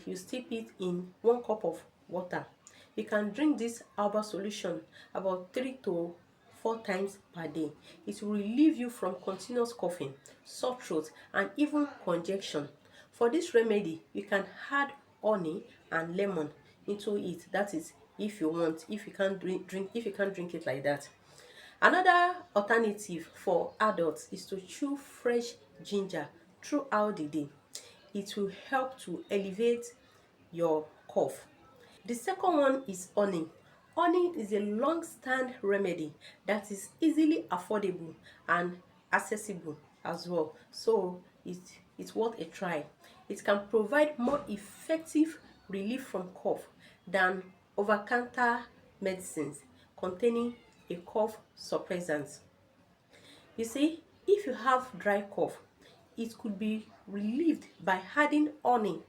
you steep it in 1 cup of water. You can drink this herbal solution about 3 to 4 times per day. It will relieve you from continuous coughing, sore throat, and even congestion. For this remedy, you can add honey and lemon into it. That is, if you want, if you can't drink it like that. Another alternative for adults is to chew fresh ginger throughout the day. It will help to elevate your cough. The second one is honey. Honey is a long-stand remedy that is easily affordable and accessible as well. So it's worth a try. It can provide more effective relief from cough than over-counter medicines containing a cough suppressant. You see, if you have dry cough, it could be relieved by adding honey